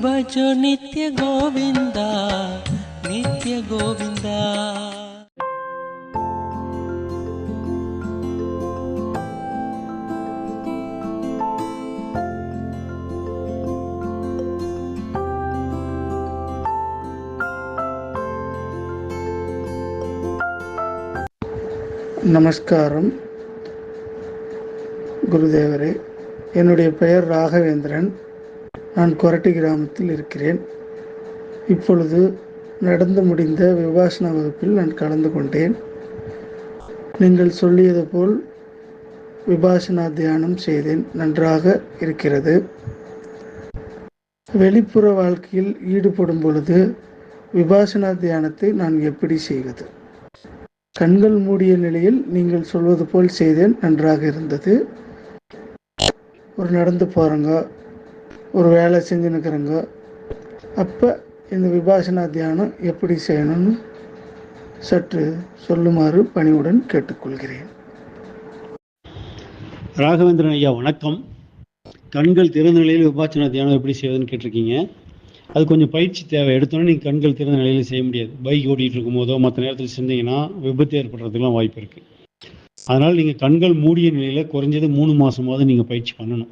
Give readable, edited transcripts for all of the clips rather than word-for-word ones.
ಭಜೋ ನಿತ್ಯ ಗೋವಿಂದ ನಿತ್ಯ ಗೋವಿಂದ. நமஸ்காரம் குருதேவரே. என்னுடைய பெயர் ராகவேந்திரன். நான் கொரட்டி கிராமத்தில் இருக்கிறேன். இப்பொழுது நடந்து முடிந்த விபாசனா வகுப்பில் நான் கலந்து கொண்டேன். நீங்கள் சொல்லியது போல் விபாசனா தியானம் செய்தேன். நன்றாக இருக்கிறது. வெளிப்புற வாழ்க்கையில் ஈடுபடும் பொழுது விபாசனா தியானத்தை நான் எப்படி செய்வது? கண்கள் மூடிய நிலையில் நீங்கள் சொல்வது போல் செய்தேன். நன்றாக இருந்தது. ஒரு நடந்து போகிறங்க, ஒரு வேலை செஞ்சு நிற்கிறங்க, அப்போ இந்த விபாசனா தியானம் எப்படி செய்யணும்னு சற்று சொல்லுமாறு பணிவுடன் கேட்டுக்கொள்கிறேன். ராகவேந்திரன் ஐயா வணக்கம். கண்கள் திறந்த நிலையில் விபாசனா தியானம் எப்படி செய்வதுன்னு கேட்டிருக்கீங்க. அது கொஞ்சம் பயிற்சி தேவை. எடுத்தோன்னே நீங்கள் கண்கள் திறந்த நிலையில் செய்ய முடியாது. பைக் ஓட்டிகிட்டு இருக்கும் போதோ மற்ற நேரத்தில் செஞ்சீங்கன்னா விபத்து ஏற்படுறதுக்கெலாம் வாய்ப்பு இருக்குது. அதனால் நீங்கள் கண்கள் மூடிய நிலையில் குறைஞ்சது 3 மாதமாவது நீங்கள் பயிற்சி பண்ணணும்.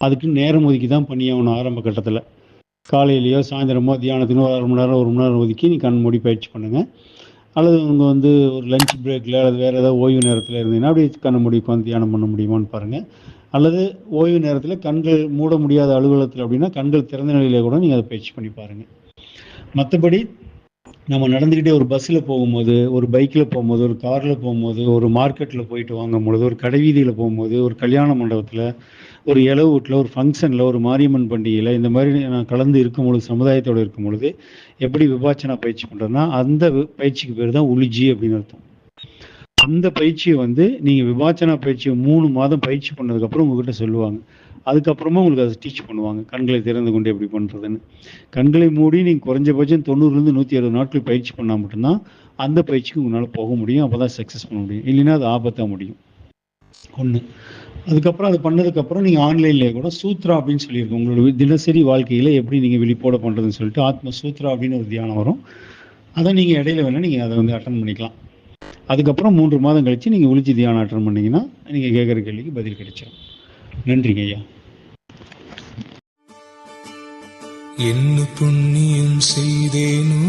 அதுக்கு நேரம் ஒதுக்கி தான் பண்ணியாகணும். ஆரம்ப கட்டத்தில் காலையிலையோ சாயந்தரமோ தியானத்துக்கு ஒரு 1/2 மணி நேரம் 1 மணி நேரம் ஒதுக்கி நீ கண் மூடி பயிற்சி பண்ணுங்கள். அல்லது உங்கள் ஒரு லஞ்ச் பிரேக்கில் அல்லது வேறு ஏதாவது ஓய்வு நேரத்தில் இருந்தீங்கன்னா அப்படி கண் மூடி உட்காந்து தியானம் பண்ண முடியுமான்னு பாருங்கள். அல்லது ஓய்வு நேரத்தில் கண்கள் மூட முடியாத அலுவலகத்தில் அப்படின்னா கண்கள் திறந்த நிலையிலே கூட நீங்கள் அதை பயிற்சி பண்ணி பாருங்கள். மற்றபடி நம்ம நடந்துக்கிட்டே ஒரு பஸ்ஸில் போகும்போது, ஒரு பைக்கில் போகும்போது, ஒரு காரில் போகும்போது, ஒரு மார்க்கெட்டில் போயிட்டு வாங்கும் பொழுது, ஒரு கடைவீதியில் போகும்போது, ஒரு கல்யாண மண்டபத்தில், ஒரு இலவு வீட்டில், ஒரு ஃபங்க்ஷனில், ஒரு மாரியம்மன் பண்டிகையில், இந்த மாதிரி நான் கலந்து இருக்கும் பொழுது, சமுதாயத்தோடு இருக்கும் பொழுது எப்படி விபாசனா பயிற்சி பண்ணுறதுன்னா அந்த பயிற்சிக்கு பேர் தான் உளிஜி அப்படின்னு அர்த்தம். அந்த பயிற்சியை நீங்கள் விபாசனா பயிற்சியை 3 மாதம் பயிற்சி பண்ணதுக்கப்புறம் உங்ககிட்ட சொல்லுவாங்க. அதுக்கப்புறமா உங்களுக்கு அதை டீச் பண்ணுவாங்க. கண்களை திறந்து கொண்டு எப்படி பண்ணுறதுன்னு. கண்களை மூடி நீங்கள் குறைஞ்சபட்சம் 90லேருந்து 160 நாட்கள் பயிற்சி பண்ணால் மட்டும்தான் அந்த பயிற்சிக்கு உங்களால் போக முடியும். அப்போ தான் சக்ஸஸ் பண்ண முடியும். இல்லைன்னா அது ஆபத்தாக முடியும். ஒன்று. அதுக்கப்புறம் அது பண்ணதுக்கப்புறம் நீங்கள் ஆன்லைன்லேயே கூட சூத்ரா அப்படின்னு சொல்லியிருக்கோம். உங்களோட தினசரி வாழ்க்கையில் எப்படி நீங்கள் விழிப்போட பண்ணுறதுன்னு சொல்லிட்டு ஆத்ம சூத்ரா அப்படின்னு ஒரு தியானம் வரும். அதை நீங்கள் இடையில வேணால் நீங்கள் அதை அட்டன் பண்ணிக்கலாம். அதுக்கப்புறம் 3 மாதம் கழித்து நீங்கள் உளிச்சி தியானம் அட்டன் பண்ணிங்கன்னா நீங்கள் கேட்குற கேள்விக்கு பதில் கிடைச்சிடும். நன்றிங்க ஐயா. என்ன புண்ணியம் செய்தேனோ